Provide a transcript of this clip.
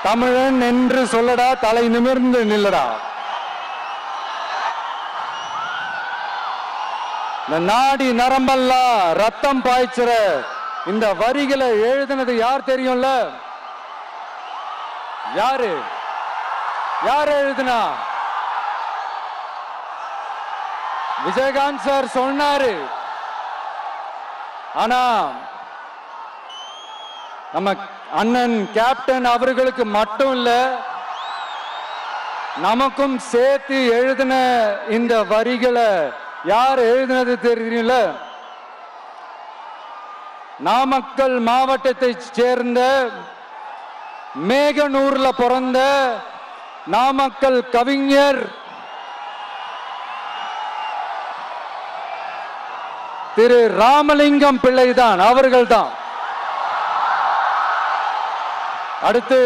தமிழன் என்று சொல்லடா, தலை நிமிர்ந்து நில்லடா. இந்த நாடி நரம்பெல்லாம் ரத்தம் பாய்ச்சுற இந்த வரிகளை எழுதினது யார் தெரியும்ல? யாரு யார் எழுதுனா? விஜயகாந்த் சார் சொன்னாரு. ஆனா நம்ம அண்ணன் கேப்டன் அவர்களுக்கு மட்டும் இல்ல, நமக்கும் சேர்த்து எழுதின இந்த வரிகளை யார் எழுதினது தெரியும்ல? நாமக்கல் மாவட்டத்தை சேர்ந்த மேகனூர்ல பிறந்த நாமக்கல் கவிஞர் திரு ராமலிங்கம் பிள்ளைதான், அவர்கள்தான். அடுத்து